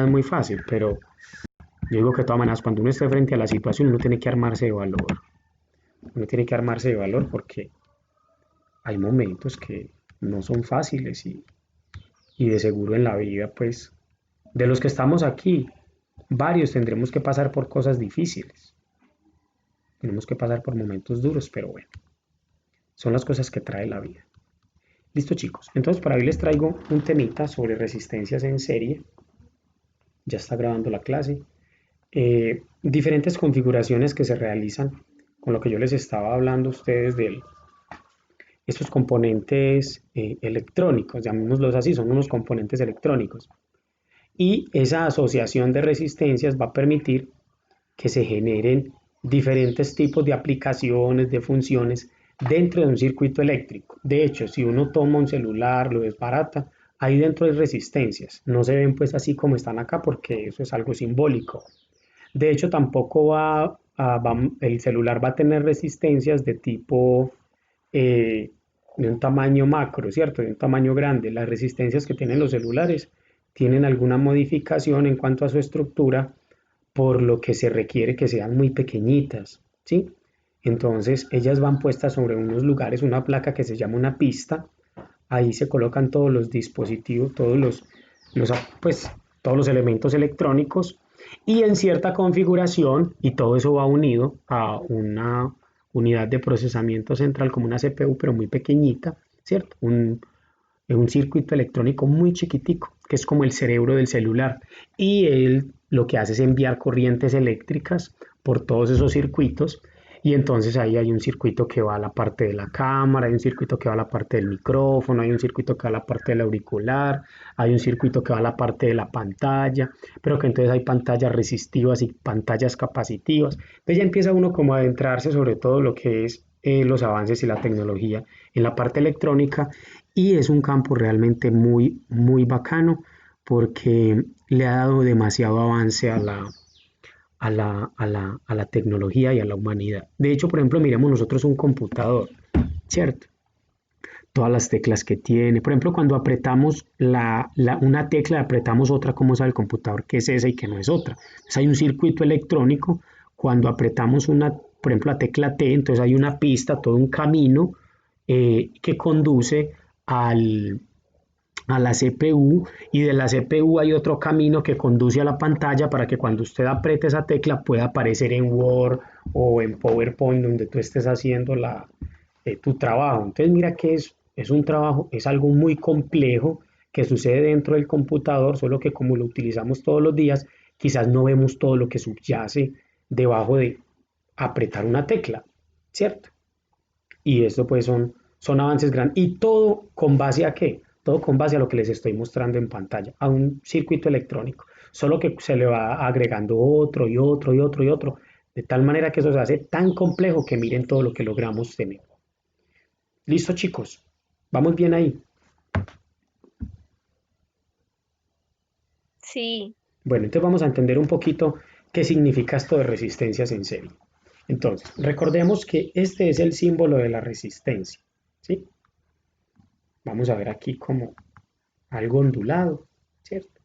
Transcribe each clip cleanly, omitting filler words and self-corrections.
es muy fácil, pero yo digo que de todas maneras, cuando uno esté frente a la situación, uno tiene que armarse de valor. Uno tiene que armarse de valor porque hay momentos que no son fáciles y de seguro en la vida, pues, de los que estamos aquí, varios tendremos que pasar por cosas difíciles. Tenemos que pasar por momentos duros, pero bueno, son las cosas que trae la vida. Listo, chicos. Entonces, por ahí les traigo un temita sobre resistencias en serie. Ya está grabando la clase. Diferentes configuraciones que se realizan con lo que yo les estaba hablando a ustedes de estos componentes electrónicos, llamémoslos así, son unos componentes electrónicos. Y esa asociación de resistencias va a permitir que se generen diferentes tipos de aplicaciones, de funciones dentro de un circuito eléctrico. De hecho, si uno toma un celular, lo desbarata, ahí dentro hay resistencias. No se ven pues así como están acá porque eso es algo simbólico. De hecho, tampoco el celular va a tener resistencias de tipo de un tamaño macro, ¿cierto? De un tamaño grande. Las resistencias que tienen los celulares tienen alguna modificación en cuanto a su estructura, por lo que se requiere que sean muy pequeñitas, ¿sí? Entonces, ellas van puestas sobre unos lugares, una placa que se llama una pista. Ahí se colocan todos los dispositivos, los, pues, todos los elementos electrónicos y en cierta configuración, y todo eso va unido a una unidad de procesamiento central como una CPU, pero muy pequeñita, ¿cierto? Un circuito electrónico muy chiquitico, que es como el cerebro del celular. Y él lo que hace es enviar corrientes eléctricas por todos esos circuitos. Y entonces ahí hay un circuito que va a la parte de la cámara, hay un circuito que va a la parte del micrófono, hay un circuito que va a la parte del auricular, hay un circuito que va a la parte de la pantalla, pero que entonces hay pantallas resistivas y pantallas capacitivas. Entonces ya empieza uno como a adentrarse sobre todo lo que es los avances y la tecnología en la parte electrónica y es un campo realmente muy, muy bacano porque le ha dado demasiado avance a la tecnología y a la humanidad. De hecho, por ejemplo, miremos nosotros un computador, ¿cierto? Todas las teclas que tiene. Por ejemplo, cuando apretamos una tecla, apretamos otra, ¿cómo sabe el computador que es esa y que no es otra? Entonces hay un circuito electrónico, cuando apretamos por ejemplo, la tecla T, entonces hay una pista, todo un camino que conduce al, a la CPU y de la CPU hay otro camino que conduce a la pantalla para que cuando usted apriete esa tecla pueda aparecer en Word o en PowerPoint donde tú estés haciendo tu trabajo. Entonces mira que es un trabajo, es algo muy complejo que sucede dentro del computador, solo que como lo utilizamos todos los días, quizás no vemos todo lo que subyace debajo de apretar una tecla, ¿cierto? Y esto pues son avances grandes. ¿Y todo con base a qué? Todo con base a lo que les estoy mostrando en pantalla, a un circuito electrónico. Solo que se le va agregando otro y otro y otro y otro, de tal manera que eso se hace tan complejo que miren todo lo que logramos tener. Listo, chicos. Vamos bien ahí. Sí, Bueno, entonces vamos a entender un poquito qué significa esto de resistencias en serie. Entonces, recordemos que este es el símbolo de la resistencia, ¿sí? Vamos a ver aquí como algo ondulado, ¿cierto?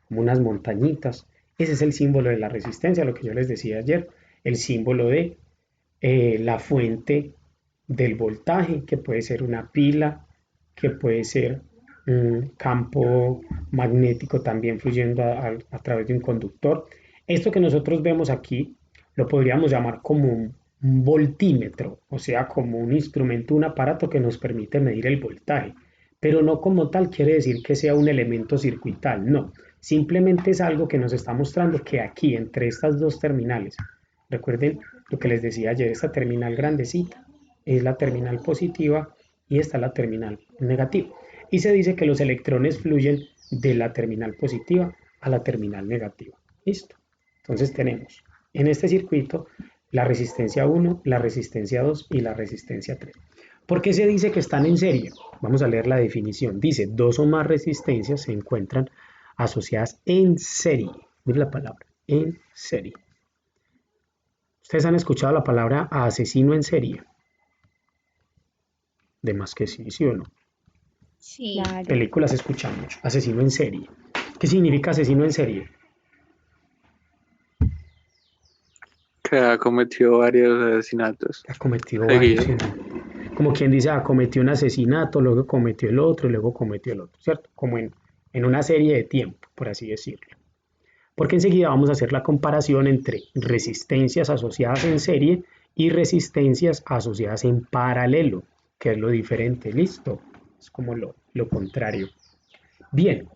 Como unas montañitas. Ese es el símbolo de la resistencia, lo que yo les decía ayer, el símbolo de la fuente del voltaje, que puede ser una pila, que puede ser un campo magnético también fluyendo a través de un conductor. Esto que nosotros vemos aquí lo podríamos llamar como un voltímetro, o sea, como un instrumento, un aparato que nos permite medir el voltaje, pero no como tal quiere decir que sea un elemento circuital, no, simplemente es algo que nos está mostrando que aquí entre estas dos terminales, recuerden lo que les decía ayer, esta terminal grandecita es la terminal positiva y esta la terminal negativa. Y se dice que los electrones fluyen de la terminal positiva a la terminal negativa. Listo. Entonces tenemos en este circuito la resistencia 1, la resistencia 2 y la resistencia 3. ¿Por qué se dice que están en serie? Vamos a leer la definición. Dice, dos o más resistencias se encuentran asociadas en serie. Mira la palabra, en serie. Ustedes han escuchado la palabra asesino en serie. De más que sí, sí o no. sí. Claro. Películas se escuchan mucho. Asesino en serie. ¿Qué significa asesino en serie? Que ha cometido varios asesinatos Ha cometido varios, seguidos. ¿sí? Como quien dice, cometió un asesinato, luego cometió el otro, y luego cometió el otro, ¿cierto? Como en una serie de tiempo, por así decirlo. Porque enseguida vamos a hacer la comparación entre resistencias asociadas en serie y resistencias asociadas en paralelo, que es lo diferente, listo, es como lo contrario. Bien,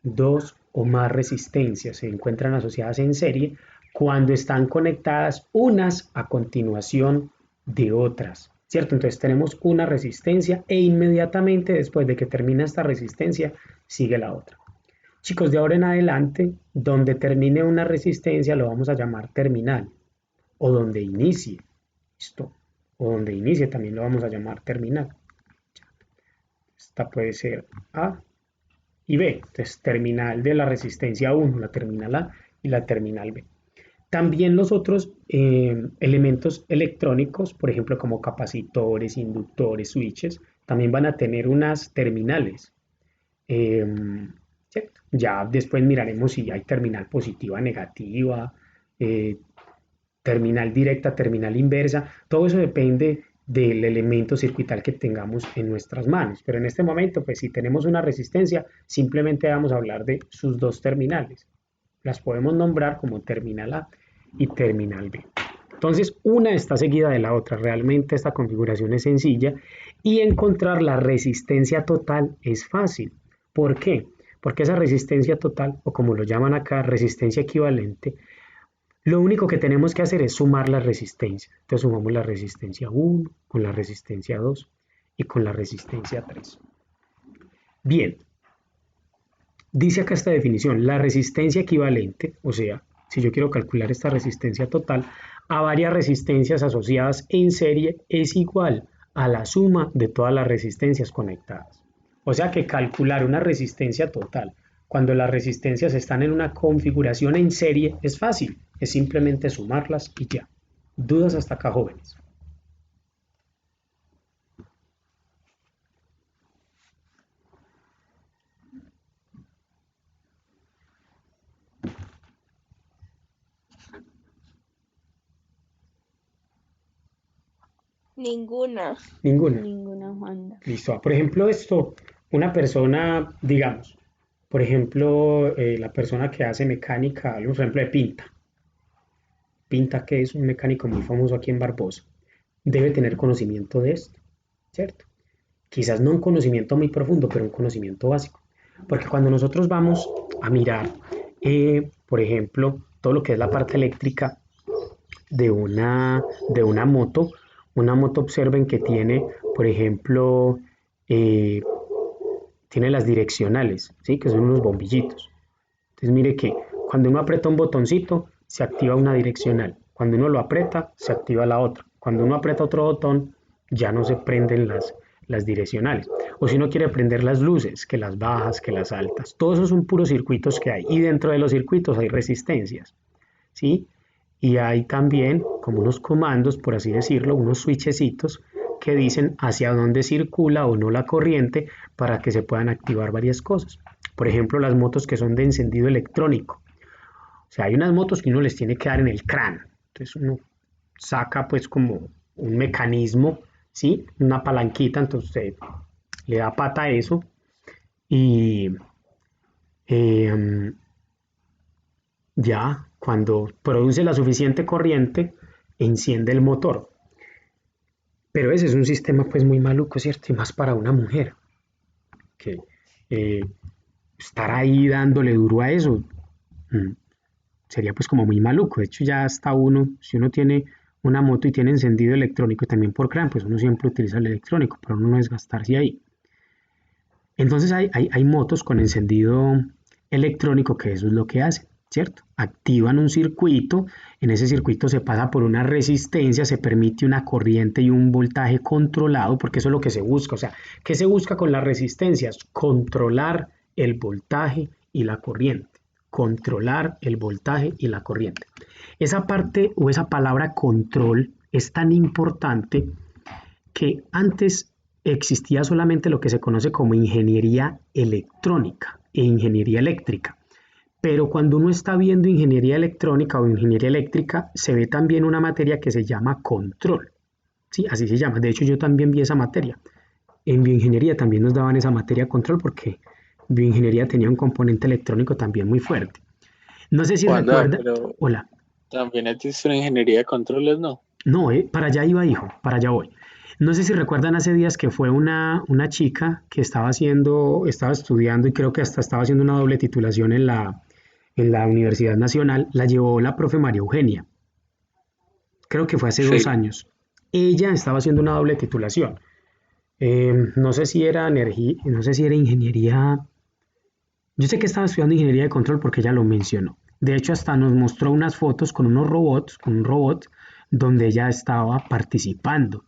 dos o más resistencias se encuentran asociadas en serie cuando están conectadas unas a continuación de otras, ¿cierto? Entonces tenemos una resistencia e inmediatamente después de que termina esta resistencia sigue la otra. Chicos, de ahora en adelante, donde termine una resistencia lo vamos a llamar terminal o donde inicie, ¿listo? O donde inicie también lo vamos a llamar terminal. Esta puede ser A y B. Entonces, terminal de la resistencia 1, la terminal A y la terminal B. También los otros elementos electrónicos, por ejemplo, como capacitores, inductores, switches, también van a tener unas terminales. Eh, ¿Cierto? Ya después miraremos si hay terminal positiva, negativa, eh, terminal directa, terminal inversa. Todo eso depende del elemento circuital que tengamos en nuestras manos. Pero en este momento, pues si tenemos una resistencia, simplemente vamos a hablar de sus dos terminales. Las podemos nombrar como terminal A y terminal B. Entonces, una está seguida de la otra. Realmente esta configuración es sencilla y encontrar la resistencia total es fácil. ¿Por qué? Porque esa resistencia total, o como lo llaman acá, resistencia equivalente, lo único que tenemos que hacer es sumar las resistencias. Entonces sumamos la resistencia 1 con la resistencia 2 y con la resistencia 3. Bien, dice acá esta definición, la resistencia equivalente, o sea, si yo quiero calcular esta resistencia total, a varias resistencias asociadas en serie es igual a la suma de todas las resistencias conectadas. O sea que calcular una resistencia total cuando las resistencias están en una configuración en serie es fácil, es simplemente sumarlas y ya. ¿Dudas hasta acá, jóvenes? Ninguna. Ninguna. Ninguna, Juanda. Listo. Por ejemplo, esto, una persona, digamos, por ejemplo, la persona que hace mecánica, por ejemplo, de Pinta. Pinta, que es un mecánico muy famoso aquí en Barbosa, debe tener conocimiento de esto, ¿cierto? Quizás no un conocimiento muy profundo, pero un conocimiento básico. Porque cuando nosotros vamos a mirar, por ejemplo, todo lo que es la parte eléctrica de una moto observen que tiene, por ejemplo, eh, tiene las direccionales, ¿sí? Que son unos bombillitos. Entonces mire que cuando uno aprieta un botoncito, se activa una direccional. Cuando uno lo aprieta, se activa la otra. Cuando uno aprieta otro botón, ya no se prenden las direccionales. O si uno quiere prender las luces, que las bajas, que las altas. Todos esos son puros circuitos que hay. Y dentro de los circuitos hay resistencias, ¿sí? Y hay también como unos comandos, por así decirlo, unos switchecitos que dicen hacia dónde circula o no la corriente para que se puedan activar varias cosas. Por ejemplo, las motos que son de encendido electrónico. O sea, hay unas motos que uno les tiene que dar en el cráneo. Entonces uno saca pues como un mecanismo, ¿sí? Una palanquita, entonces usted le da pata a eso y eh, ya cuando produce la suficiente corriente, enciende el motor. Pero ese es un sistema pues muy maluco, ¿cierto? Y más para una mujer, que eh, estar ahí dándole duro a eso mm, sería pues como muy maluco. De hecho ya está uno, si uno tiene una moto y tiene encendido electrónico también por CRAN, pues uno siempre utiliza el electrónico, pero uno no desgastarse ahí. Entonces hay motos con encendido electrónico que eso es lo que hacen, ¿cierto? Activan un circuito, en ese circuito se pasa por una resistencia, se permite una corriente y un voltaje controlado, porque eso es lo que se busca. O sea, ¿qué se busca con las resistencias? Controlar el voltaje y la corriente. Controlar el voltaje y la corriente. Esa parte o esa palabra control es tan importante que antes existía solamente lo que se conoce como ingeniería electrónica. e ingeniería eléctrica. Pero cuando uno está viendo ingeniería electrónica o ingeniería eléctrica, se ve también una materia que se llama control. Sí, así se llama. De hecho, yo también vi esa materia. En bioingeniería también nos daban esa materia control porque bioingeniería tenía un componente electrónico también muy fuerte. No sé si Wanda, recuerda. pero Hola. también existe una ingeniería de controles, ¿no? No, para allá iba, hijo, para allá voy. No sé si recuerdan hace días que fue una chica que estaba estudiando y creo que hasta estaba haciendo una doble titulación en la Universidad Nacional, la llevó la profe María Eugenia, creo que fue hace 2 años. Ella estaba haciendo una doble titulación. No sé si era energía, no sé si era ingeniería. Yo sé que estaba estudiando ingeniería de control porque ella lo mencionó. De hecho, hasta nos mostró unas fotos con unos robots, con un robot, donde ella estaba participando.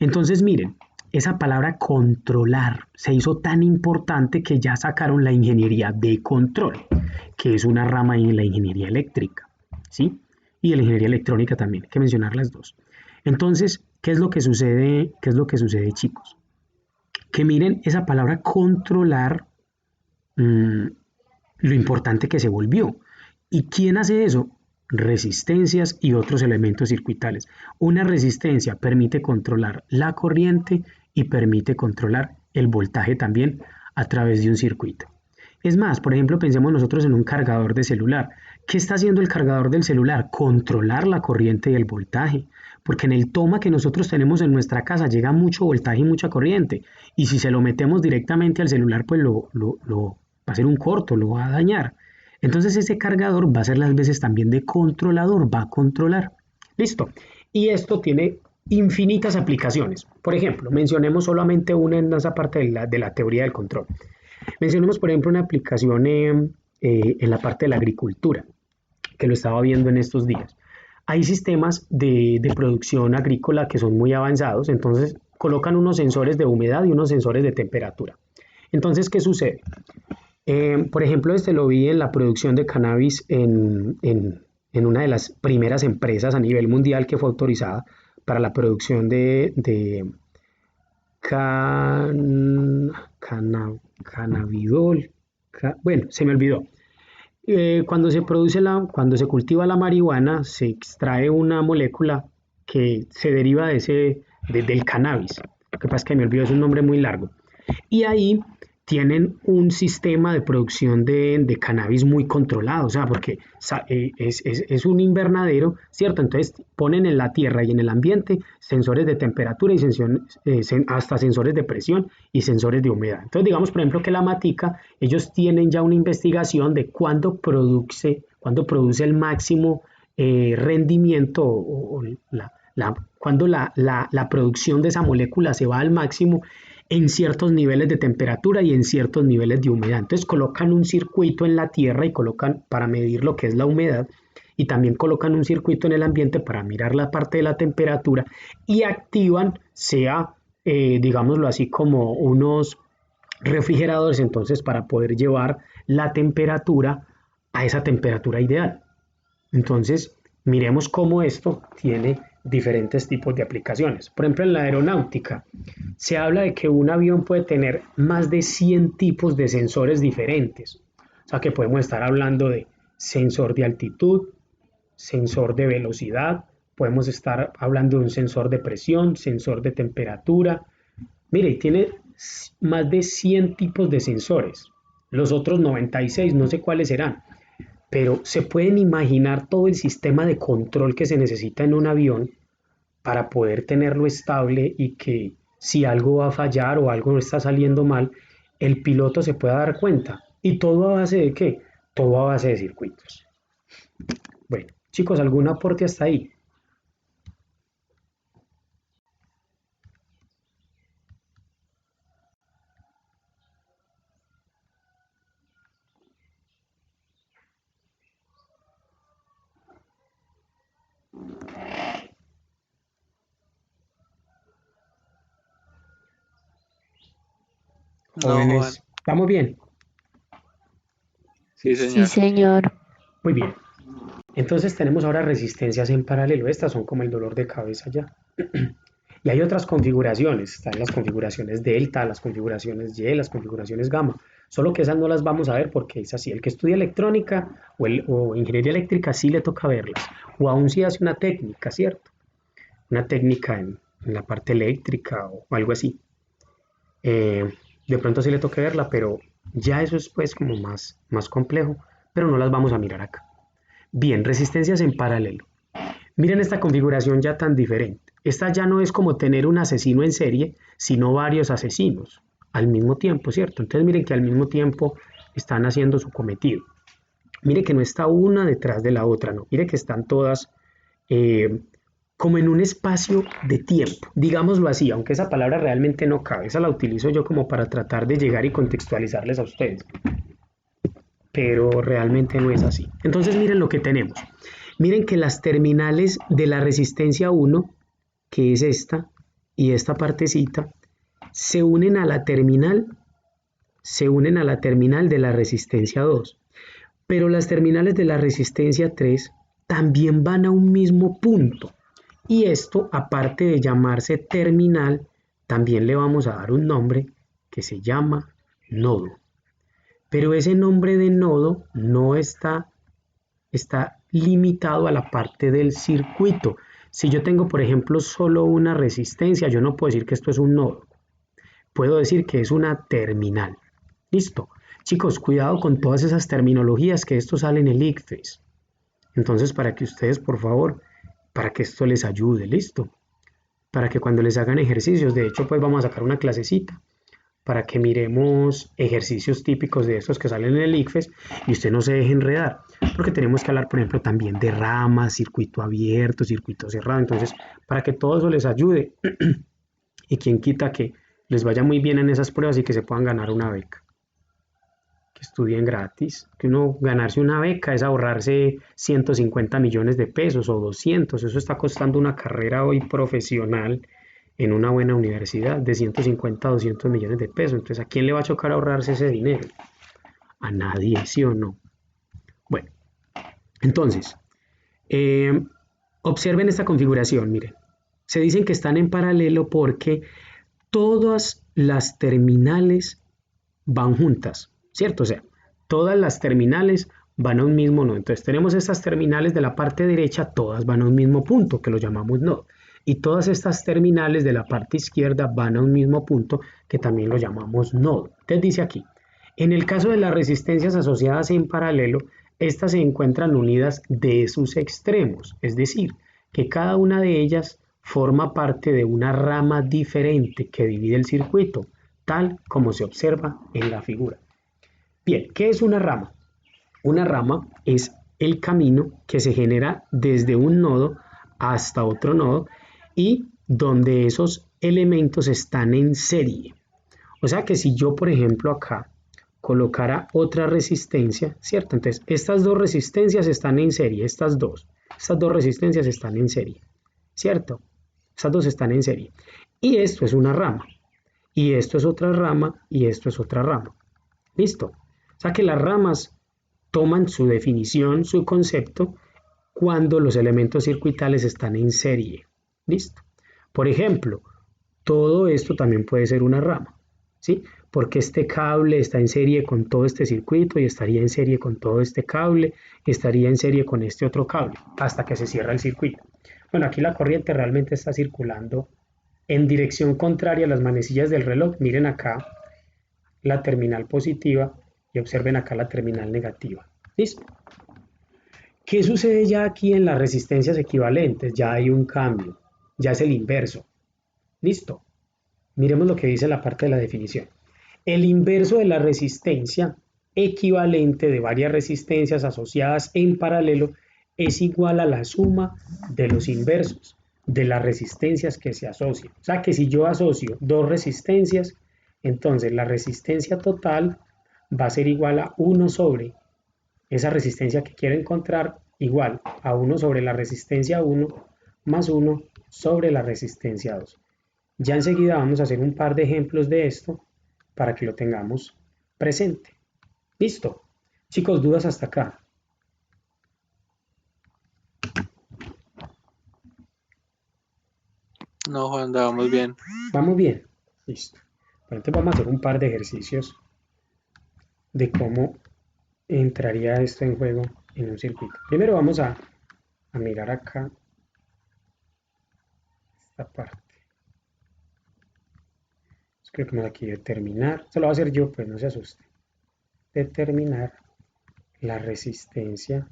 Entonces, miren, esa palabra controlar se hizo tan importante que ya sacaron la ingeniería de control, que es una rama en la ingeniería eléctrica, ¿sí? Y de la ingeniería electrónica también, hay que mencionar las dos. Entonces, ¿qué es lo que sucede? ¿Qué es lo que sucede, chicos? Que miren esa palabra controlar, mmm, lo importante que se volvió. ¿Y quién hace eso? Resistencias y otros elementos circuitales. Una resistencia permite controlar la corriente y permite controlar el voltaje también a través de un circuito. Es más, por ejemplo, pensemos nosotros en un cargador de celular. ¿Qué está haciendo el cargador del celular? Controlar la corriente y el voltaje. Porque en el toma que nosotros tenemos en nuestra casa llega mucho voltaje y mucha corriente. Y si se lo metemos directamente al celular, pues va a ser un corto, lo va a dañar. Entonces ese cargador va a ser las veces también de controlador, va a controlar. Listo. Y esto tiene infinitas aplicaciones. Por ejemplo, mencionemos solamente una en esa parte de la teoría del control. Mencionemos, por ejemplo, una aplicación en la parte de la agricultura, que lo estaba viendo en estos días. Hay sistemas de producción agrícola que son muy avanzados, entonces colocan unos sensores de humedad y unos sensores de temperatura. Entonces, ¿qué sucede? Por ejemplo, lo vi en la producción de cannabis en una de las primeras empresas a nivel mundial que fue autorizada para la producción de cannabidol. Bueno, se me olvidó. Cuando se cultiva la marihuana, se extrae una molécula que se deriva del cannabis. Lo que pasa es que me olvidó, es un nombre muy largo. Y ahí tienen un sistema de producción de cannabis muy controlado, o sea, porque es un invernadero, ¿cierto? Entonces ponen en la tierra y en el ambiente sensores de temperatura y hasta sensores de presión y sensores de humedad. Entonces digamos, por ejemplo, que la matica, ellos tienen ya una investigación de cuándo produce el máximo rendimiento cuando la producción de esa molécula se va al máximo en ciertos niveles de temperatura y en ciertos niveles de humedad. Entonces colocan un circuito en la tierra y colocan para medir lo que es la humedad y también colocan un circuito en el ambiente para mirar la parte de la temperatura y activan, digámoslo así, como unos refrigeradores entonces para poder llevar la temperatura a esa temperatura ideal. Entonces, miremos cómo esto tiene diferentes tipos de aplicaciones. Por ejemplo, en la aeronáutica se habla de que un avión puede tener más de 100 tipos de sensores diferentes. O sea que podemos estar hablando de sensor de altitud, sensor de velocidad, podemos estar hablando de un sensor de presión, sensor de temperatura. Mire, tiene más de 100 tipos de sensores. Los otros 96, no sé cuáles serán, pero se pueden imaginar todo el sistema de control que se necesita en un avión para poder tenerlo estable y que si algo va a fallar o algo no está saliendo mal, el piloto se pueda dar cuenta. ¿Y todo a base de qué? Todo a base de circuitos. Bueno, chicos, ¿algún aporte hasta ahí? No, Juan. Jóvenes, ¿vamos bien? Sí, Sí, señor. señor. Muy bien. Entonces tenemos ahora resistencias en paralelo. Estas son como el dolor de cabeza ya. Y hay otras configuraciones. Están las configuraciones delta, las configuraciones Y, las configuraciones gamma. Solo que esas no las vamos a ver porque es así. El que estudia electrónica o ingeniería eléctrica sí le toca verlas. O aún si hace una técnica, ¿cierto? Una técnica en la parte eléctrica o algo así. Eh, de pronto sí le toca verla, pero ya eso es pues como más complejo, pero no las vamos a mirar acá. Bien, resistencias en paralelo. Miren esta configuración ya tan diferente. Esta ya no es como tener un asesino en serie, sino varios asesinos al mismo tiempo, ¿cierto? Entonces miren que al mismo tiempo están haciendo su cometido. Mire que no está una detrás de la otra, no. Mire que están todas eh, como en un espacio de tiempo, digámoslo así, aunque esa palabra realmente no cabe, esa la utilizo yo como para tratar de llegar y contextualizarles a ustedes, pero realmente no es así. Entonces miren lo que tenemos. Miren que las terminales de la resistencia 1, que es esta, y esta partecita, se unen a la terminal, se unen a la terminal de la resistencia 2. Pero las terminales de la resistencia 3 también van a un mismo punto. Y esto, aparte de llamarse terminal, también le vamos a dar un nombre que se llama nodo. Pero ese nombre de nodo no está limitado a la parte del circuito. Si yo tengo, por ejemplo, solo una resistencia, yo no puedo decir que esto es un nodo. Puedo decir que es una terminal. Listo. Chicos, cuidado con todas esas terminologías que esto sale en el ICFES. Entonces, para que ustedes, por favor, para que esto les ayude, listo. Para que cuando les hagan ejercicios, de hecho, pues vamos a sacar una clasecita para que miremos ejercicios típicos de estos que salen en el ICFES y usted no se deje enredar, porque tenemos que hablar, por ejemplo, también de ramas, circuito abierto, circuito cerrado. Entonces, para que todo eso les ayude y quien quita que les vaya muy bien en esas pruebas y que se puedan ganar una beca. Que estudien gratis, que uno ganarse una beca es ahorrarse 150 millones de pesos o 200, eso está costando una carrera hoy profesional en una buena universidad de 150 a 200 millones de pesos. Entonces, ¿a quién le va a chocar ahorrarse ese dinero? A nadie, ¿sí o no? Bueno, entonces, eh, observen esta configuración, miren. Se dicen que están en paralelo porque todas las terminales van juntas, ¿cierto? O sea, todas las terminales van a un mismo nodo. Entonces tenemos estas terminales de la parte derecha, todas van a un mismo punto, que lo llamamos nodo. Y todas estas terminales de la parte izquierda van a un mismo punto, que también lo llamamos nodo. Entonces dice aquí, en el caso de las resistencias asociadas en paralelo, estas se encuentran unidas de sus extremos, es decir, que cada una de ellas forma parte de una rama diferente que divide el circuito, tal como se observa en la figura. Bien, ¿qué es una rama? Una rama es el camino que se genera desde un nodo hasta otro nodo y donde esos elementos están en serie. O sea que si yo, por ejemplo, acá colocara otra resistencia, ¿cierto? Entonces, estas dos resistencias están en serie, estas dos resistencias están en serie, ¿cierto? Estas dos están en serie. Y esto es una rama, y esto es otra rama, y esto es otra rama. ¿Listo? O sea que las ramas toman su definición, su concepto, cuando los elementos circuitales están en serie. ¿Listo? Por ejemplo, todo esto también puede ser una rama, ¿sí? Porque este cable está en serie con todo este circuito y estaría en serie con todo este cable y estaría en serie con este otro cable hasta que se cierra el circuito. Bueno, aquí la corriente realmente está circulando en dirección contraria a las manecillas del reloj. Miren acá la terminal positiva y observen acá la terminal negativa. ¿Listo? ¿Qué sucede ya aquí en las resistencias equivalentes? Ya hay un cambio, ya es el inverso. ¿Listo? Miremos lo que dice la parte de la definición. El inverso de la resistencia equivalente de varias resistencias asociadas en paralelo es igual a la suma de los inversos de las resistencias que se asocian. O sea que si yo asocio dos resistencias, entonces la resistencia total va a ser igual a 1 sobre esa resistencia que quiero encontrar, igual a 1 sobre la resistencia 1 más 1 sobre la resistencia 2. Ya enseguida vamos a hacer un par de ejemplos de esto para que lo tengamos presente. Listo. Chicos, dudas hasta acá. No, Juan, vamos bien. ¿Vamos bien? Listo. Bueno, entonces vamos a hacer un par de ejercicios de cómo entraría esto en juego en un circuito. Primero vamos a mirar acá esta parte. Clicamos aquí determinar, esto lo voy a hacer yo, pues no se asuste. Determinar la resistencia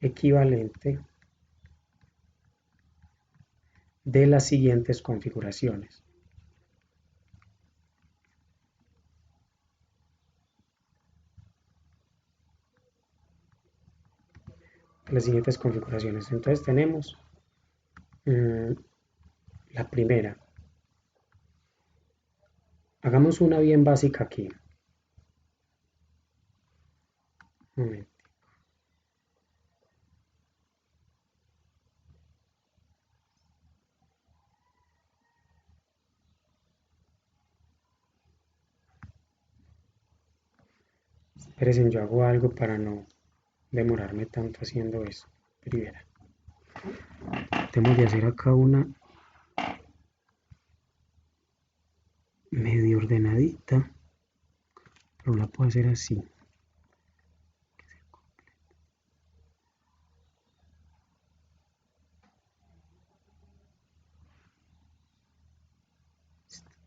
equivalente de las siguientes configuraciones. Entonces tenemos la primera. Hagamos una bien básica aquí. Un momento. Esperen, yo hago algo para no demorarme tanto haciendo eso. Primera. Tengo que hacer acá una medio ordenadita, pero la puedo hacer así.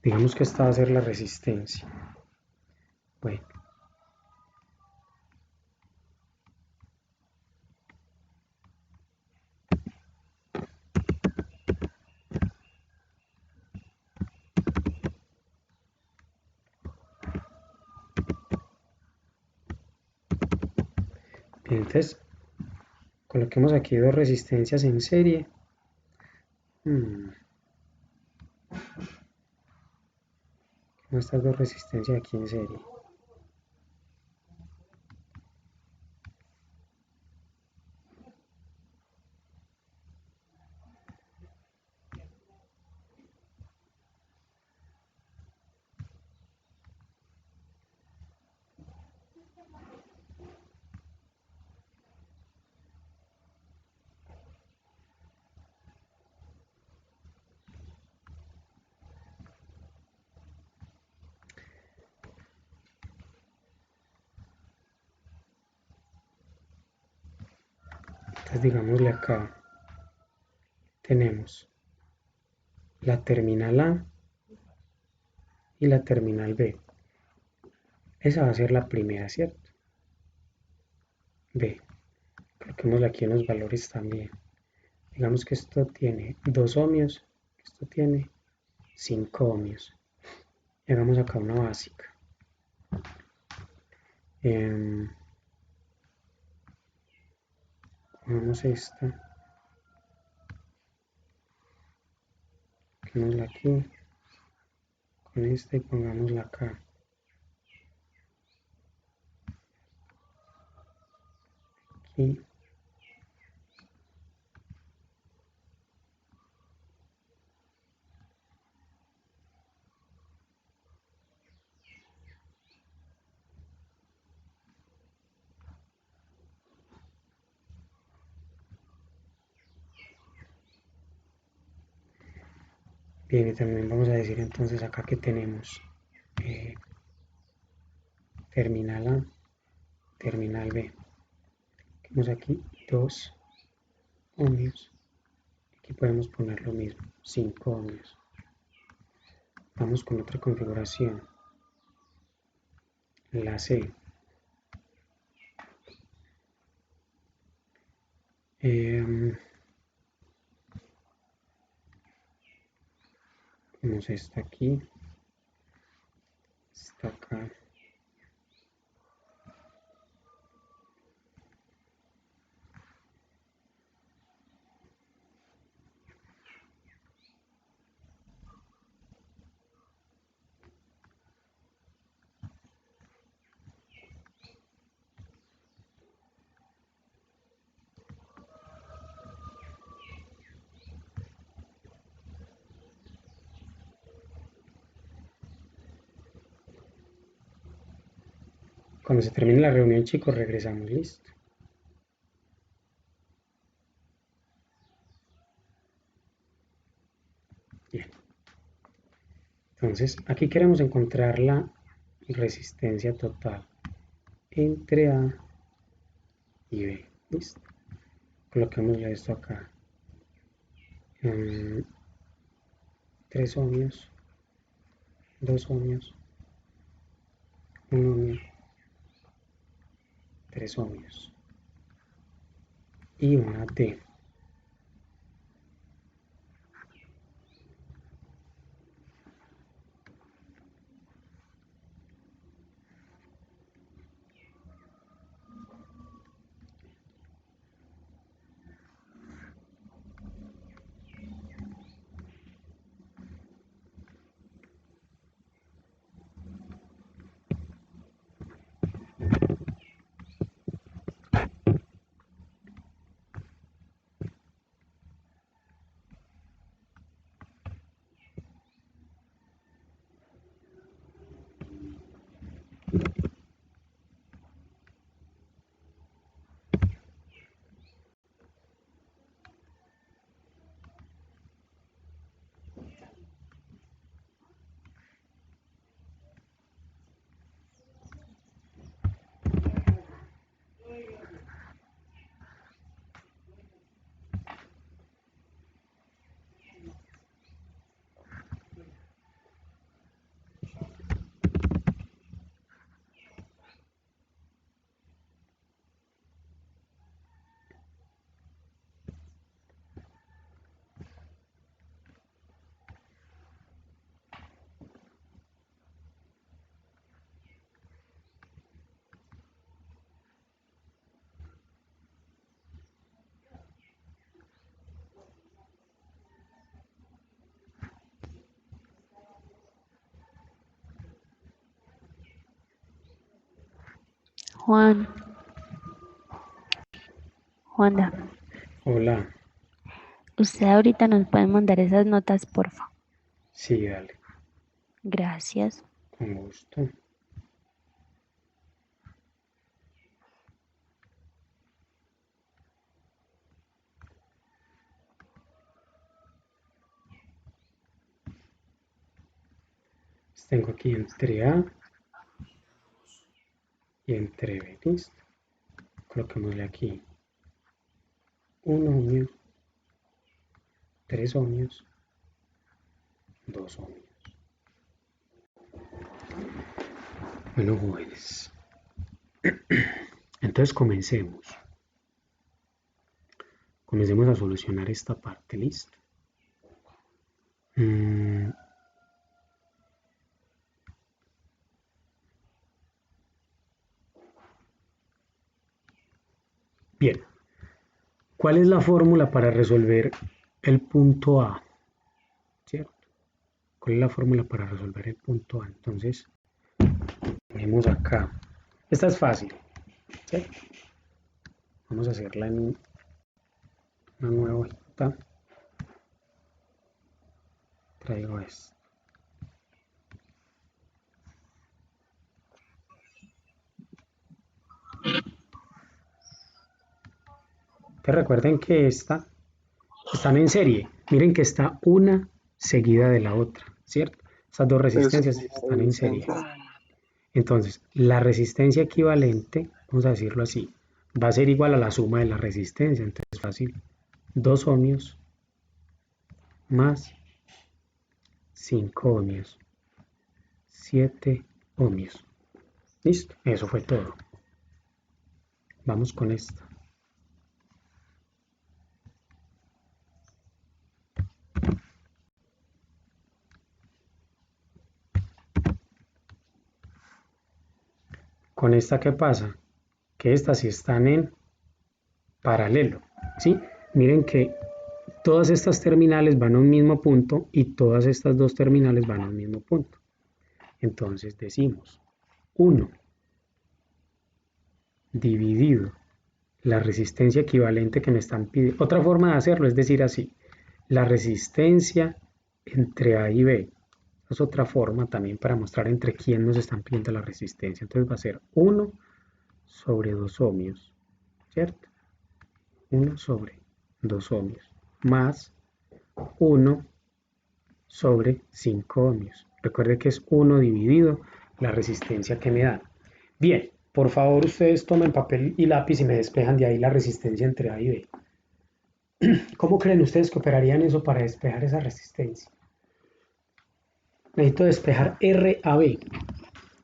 Digamos que esta va a ser la resistencia. Bueno. Bien, entonces coloquemos aquí dos resistencias en serie. Estas dos resistencias aquí en serie. Entonces digámosle acá, tenemos la terminal A y la terminal B. Esa va a ser la primera, ¿cierto? B. Coloquémosle aquí en los valores también. Digamos que esto tiene 2 ohmios, esto tiene 5 ohmios. Y hagamos acá una básica. Pongamos esta. Pongámosla aquí. Con esta y pongámosla acá. Aquí. Bien, y también vamos a decir entonces acá que tenemos terminal A, terminal B. Tenemos aquí 2 ohmios. Aquí podemos poner lo mismo, 5 ohmios. Vamos con otra configuración. La C. Tenemos esta aquí. Esta acá. Cuando se termine la reunión, chicos, regresamos. Listo. Bien. Entonces, aquí queremos encontrar la resistencia total entre A y B. ¿Listo? Coloquémosle esto acá. 3 ohmios, 2 ohmios, 1 ohmio, 3 ohmios y una T. Juanda, Hola, usted ahorita nos puede mandar esas notas, porfa. sí, dale, Gracias. con gusto. Tengo aquí entre A y entre B. Listo. Coloquémosle aquí 1 ohmio, 3 ohmios, 2 ohmios. Bueno, jóvenes, entonces comencemos. Comencemos a solucionar esta parte, ¿listo? Bien, ¿cuál es la fórmula para resolver el punto A? ¿Cierto? ¿Cuál es la fórmula para resolver el punto A? Entonces, tenemos acá. Esta es fácil, ¿cierto? Vamos a hacerla en una nueva hojita. Traigo esto. Entonces recuerden que están en serie. Miren que está una seguida de la otra, ¿cierto? Estas dos Es resistencias una están en serie. resistencia. Entonces, la resistencia equivalente, vamos a decirlo así, va a ser igual a la suma de la resistencia. Entonces es fácil. 2 ohmios más 5 ohmios. 7 ohmios. Listo, eso fue todo. Vamos con esto. Con esta, ¿qué pasa? Que estas sí están en paralelo, ¿sí? Miren que todas estas terminales van a un mismo punto y todas estas dos terminales van a un mismo punto. Entonces decimos 1 dividido la resistencia equivalente que me están pidiendo. Otra forma de hacerlo es decir así, la resistencia entre A y B. Es otra forma también para mostrar entre quién nos están pidiendo la resistencia. Entonces va a ser 1 sobre 2 ohmios, ¿cierto? 1 sobre 2 ohmios más 1 sobre 5 ohmios. Recuerde que es 1 dividido la resistencia que me dan. Bien, por favor ustedes tomen papel y lápiz y me despejan de ahí la resistencia entre A y B. ¿Cómo creen ustedes que operarían eso para despejar esa resistencia? Necesito despejar R a B.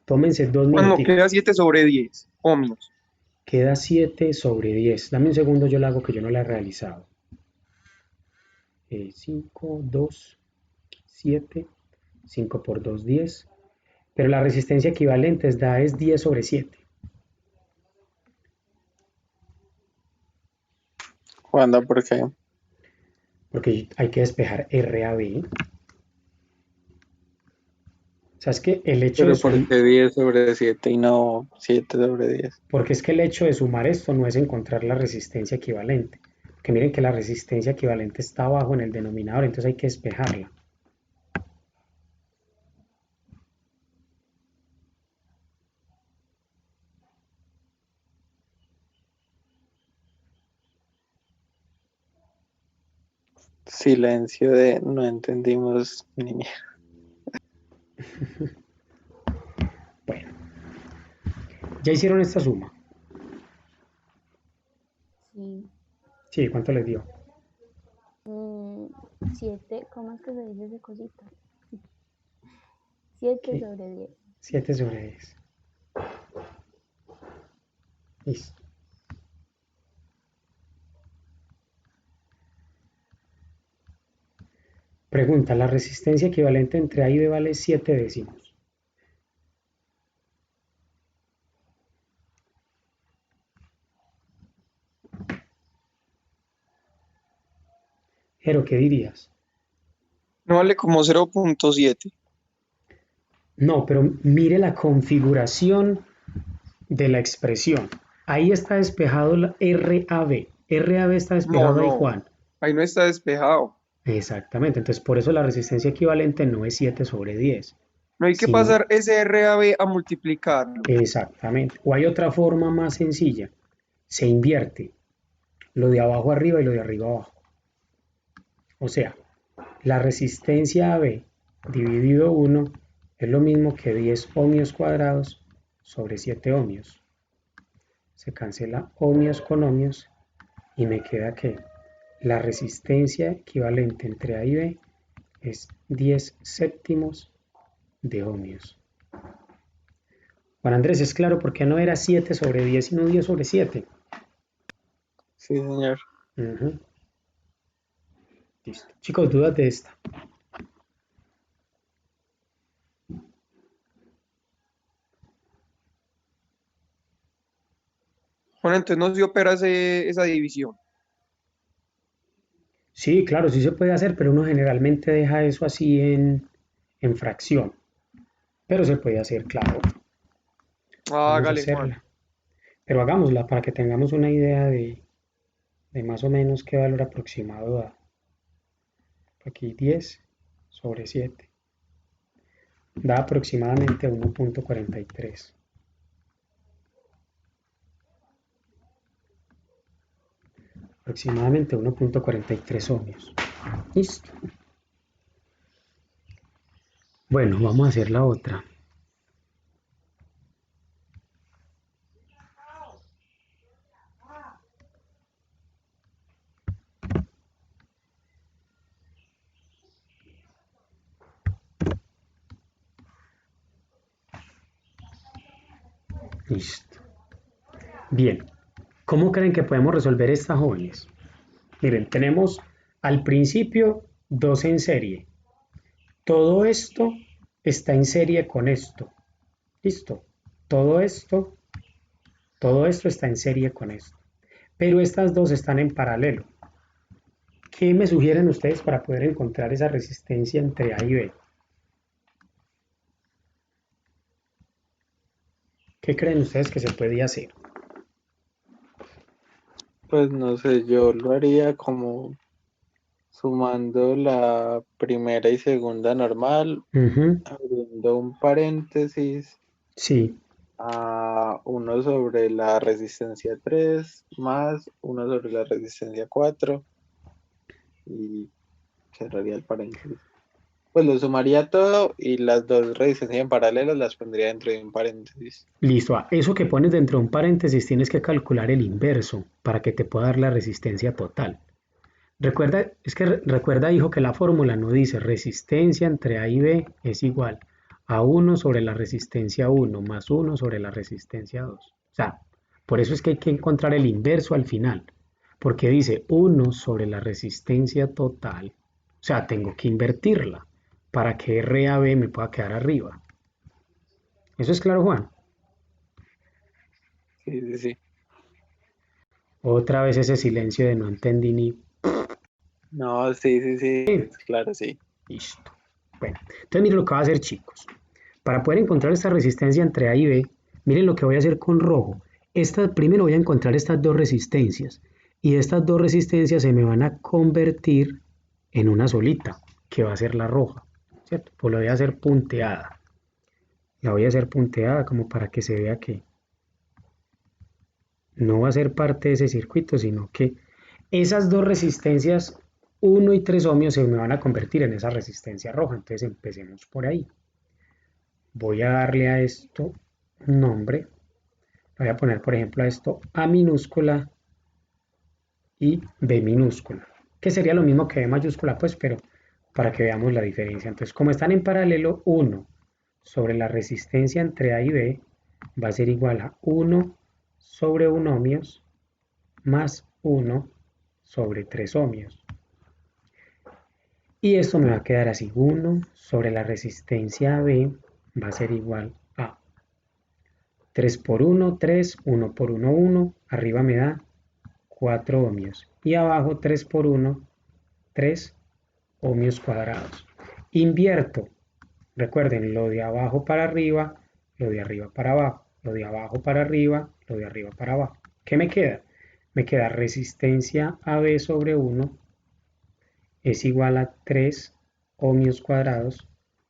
Tómense 2 Bueno, queda minuticos. 7/10 ohmios. Queda 7/10. Dame un segundo, yo la hago que yo no la he realizado. 5, 2, 7, 5 por 2, 10. Pero la resistencia equivalente es 10/7. Juanda, ¿por qué? Porque hay que despejar R a B. O sea, es que el hecho de Pero ¿por sumar, qué 10/7 y no 7/10? porque es que el hecho de sumar esto no es encontrar la resistencia equivalente. Porque miren que la resistencia equivalente está abajo en el denominador, entonces hay que despejarla. Silencio de no entendimos ni mierda. Bueno, ya hicieron esta suma. Sí. Sí, ¿cuánto les dio? 7, ¿cómo es que se dice ese cosito? 7 ¿Qué? sobre 10. 7/10. Listo. Pregunta, la resistencia equivalente entre A y B vale 7 décimos. Pero, ¿qué dirías? No vale como 0.7. No, pero mire la configuración de la expresión. Ahí está despejado la RAB. RAB está No, despejado ahí, no. Juan. Ahí no está despejado. Exactamente. Entonces, por eso la resistencia equivalente no es 7/10, No hay que sino pasar ese RAB a multiplicarlo. exactamente. O hay otra forma más sencilla. Se invierte lo de abajo arriba y lo de arriba abajo. O sea, la resistencia AB dividido 1 es lo mismo que 10 ohmios cuadrados sobre 7 ohmios. Se cancela ohmios con ohmios y me queda que la resistencia equivalente entre A y B es 10 séptimos de ohmios. Juan Andrés, es claro por qué no era 7/10 sino 10/7. Sí, señor. Listo. Chicos, dudas de esta. Bueno, entonces no se opera esa división. Sí, claro, sí se puede hacer, pero uno generalmente deja eso así en fracción. Pero se puede hacer, claro. Vamos a Hágale, Juan. hacerla. Pero hagámosla para que tengamos una idea de más o menos qué valor aproximado da. Aquí 10/7. Da aproximadamente 1,43. Aproximadamente 1,43 ohmios. Listo. Bueno, vamos a hacer la otra. Listo. Bien. ¿Cómo creen que podemos resolver esta, jóvenes? Miren, tenemos al principio dos en serie. Todo esto está en serie con esto. Listo. Todo esto, todo esto está en serie con esto. Pero estas dos están en paralelo. ¿Qué me sugieren ustedes para poder encontrar esa resistencia entre A y B? ¿Qué creen ustedes que se puede hacer? Pues no sé, yo lo haría como sumando la primera y segunda normal, Ujú, abriendo un paréntesis sí, a 1 sobre la resistencia 3 más 1 sobre la resistencia 4 y cerraría el paréntesis. Pues lo sumaría todo y las dos resistencias en paralelo las pondría dentro de un paréntesis. Listo, eso que pones dentro de un paréntesis tienes que calcular el inverso para que te pueda dar la resistencia total. Recuerda, hijo, que la fórmula no dice resistencia entre A y B es igual a 1 sobre la resistencia 1 más 1 sobre la resistencia 2. O sea, por eso es que hay que encontrar el inverso al final, porque dice 1 sobre la resistencia total. O sea, tengo que invertirla para que RAB me pueda quedar arriba. ¿Eso es claro, Juan? Sí, sí, sí. Otra vez ese silencio de no entendí ni... No, sí, sí, sí, claro, sí. Listo. Bueno, entonces miren lo que va a hacer, chicos. Para poder encontrar esta resistencia entre A y B, miren lo que voy a hacer con rojo. Primero voy a encontrar estas dos resistencias y estas dos resistencias se me van a convertir en una solita, que va a ser la roja, ¿cierto? Pues la voy a hacer punteada. La voy a hacer punteada como para que se vea que no va a ser parte de ese circuito, sino que esas dos resistencias, 1 y 3 ohmios, se me van a convertir en esa resistencia roja. Entonces empecemos por ahí. Voy a darle a esto un nombre. Voy a poner, por ejemplo, a esto A minúscula y B minúscula, que sería lo mismo que B mayúscula, pues, pero para que veamos la diferencia. Entonces, como están en paralelo, 1 sobre la resistencia entre A y B va a ser igual a 1 sobre 1 ohmios más 1 sobre 3 ohmios. Y esto me va a quedar así, 1 sobre la resistencia AB va a ser igual a 3 por 1, 3, 1 por 1, 1, arriba me da 4 ohmios y abajo 3 por 1, 3 ohmios cuadrados. Invierto, recuerden, lo de abajo para arriba, lo de arriba para abajo, lo de abajo para arriba, lo de arriba para abajo. ¿Qué me queda? Me queda resistencia AB sobre 1 es igual a 3 ohmios cuadrados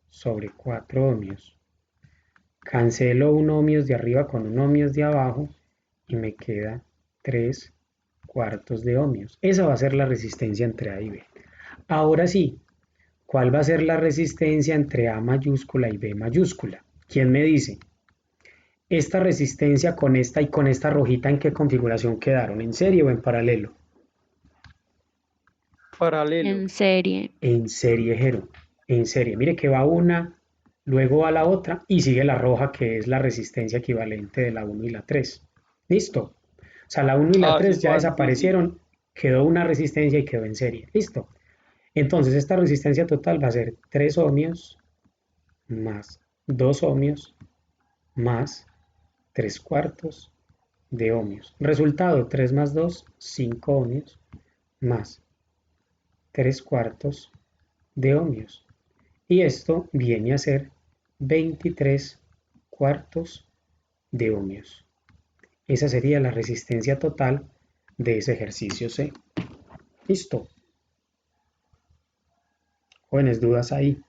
sobre 4 ohmios. Cancelo un ohmios de arriba con un ohmios de abajo y me queda 3 cuartos de ohmios. Esa va a ser la resistencia entre A y B. Ahora sí, ¿cuál va a ser la resistencia entre A mayúscula y B mayúscula? ¿Quién me dice? Esta resistencia con esta y con esta rojita, ¿en qué configuración quedaron? ¿En serie o en paralelo? Paralelo. En serie. En serie, Jero. En serie. Mire que va una, luego va la otra y sigue la roja, que es la resistencia equivalente de la 1 y la 3. ¿Listo? O sea, la 1 y la Ah, sí, 3 ya Juan, sí, sí. desaparecieron, quedó una resistencia y quedó en serie. ¿Listo? Entonces, esta resistencia total va a ser 3 ohmios más 2 ohmios más 3 cuartos de ohmios. Resultado, 3 más 2, 5 ohmios más 3 cuartos de ohmios. Y esto viene a ser 23 cuartos de ohmios. Esa sería la resistencia total de ese ejercicio C. Listo. Jóvenes, dudas ahí.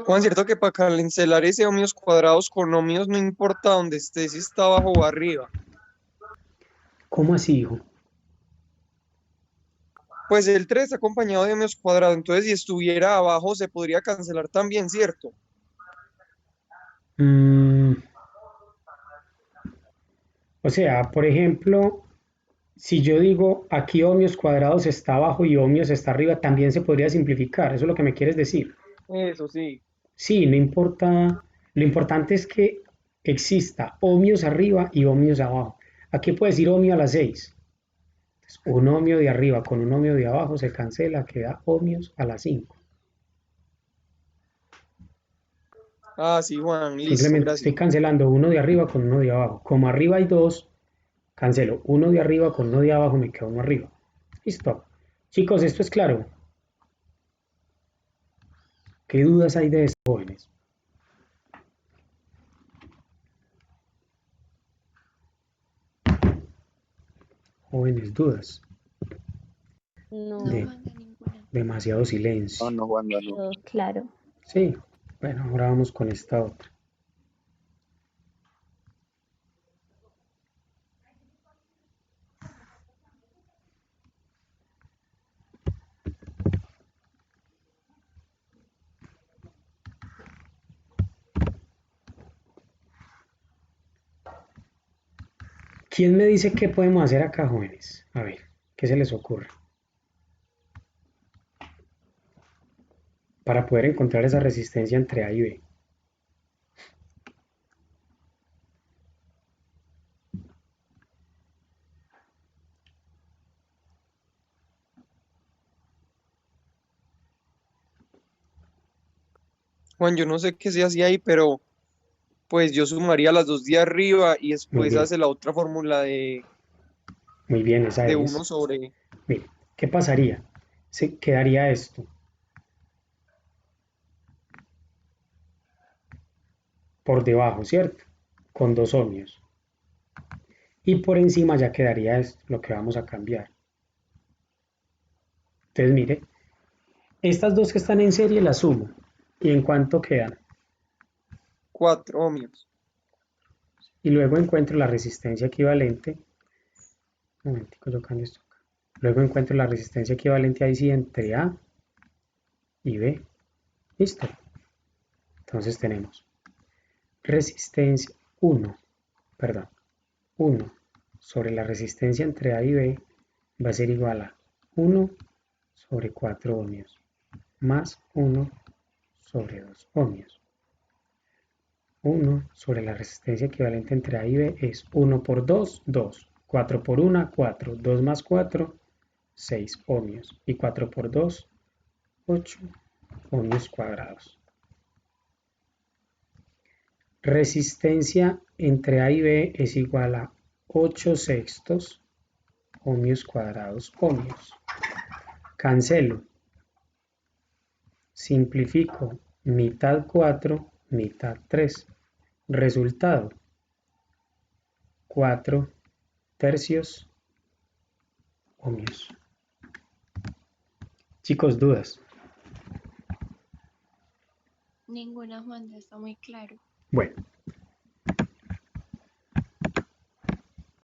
Juan, cierto que para cancelar ese ohmios cuadrados con ohmios no importa dónde esté, si está abajo o arriba. ¿Cómo así, hijo? Pues el 3 está acompañado de ohmios cuadrados, entonces si estuviera abajo se podría cancelar también, ¿cierto? O sea, por ejemplo, si yo digo aquí ohmios cuadrados está abajo y ohmios está arriba, también se podría simplificar. ¿Eso es lo que me quieres decir? Eso sí. Sí, no importa. Lo importante es que exista ohmios arriba y ohmios abajo. Aquí puede decir ohmio a las 6. Un ohmio de arriba con un ohmio de abajo se cancela, queda ohmios a las 5. Ah, sí, Juan, listo, Simplemente gracias. estoy cancelando uno de arriba con uno de abajo. Como arriba hay dos, cancelo uno de arriba con uno de abajo, me queda uno arriba. Listo. Chicos, esto es claro. ¿Qué dudas hay de esto, jóvenes? Jóvenes, dudas. No, De demasiado No, silencio. no, Juan, no. todo claro. Sí. Bueno, ahora vamos con esta otra. ¿Quién me dice qué podemos hacer acá, jóvenes? A ver, ¿qué se les ocurre? Para poder encontrar esa resistencia entre A y B. Juan, yo no sé qué se hacía ahí, pero pues yo sumaría las dos de arriba y Muy después bien, hace la otra fórmula muy bien, esa de es. 1 sobre... Mire, ¿qué pasaría? Se quedaría esto por debajo, ¿cierto? Con 2 ohmios. Y por encima ya quedaría esto, lo que vamos a cambiar. Entonces, mire, estas dos que están en serie las sumo. ¿Y en cuánto quedan? 4 ohmios. Y luego encuentro la resistencia equivalente. Un momentico, yo cambio esto acá. Luego encuentro la resistencia equivalente ahí sí entre A y B. Listo. Entonces tenemos resistencia 1, perdón, 1 sobre la resistencia entre A y B va a ser igual a 1 sobre 4 ohmios más 1 sobre 2 ohmios. 1 sobre la resistencia equivalente entre A y B es 1 por 2, 2. 4 por 1, 4. 2 más 4, 6 ohmios. Y 4 por 2, 8 ohmios cuadrados. Resistencia entre A y B es igual a 8 sextos ohmios cuadrados ohmios. Cancelo. Simplifico. Mitad 4, mitad 3. Resultado. 4 tercios ohmios. Chicos, dudas. Ninguna, Juan, ya está muy claro. Bueno,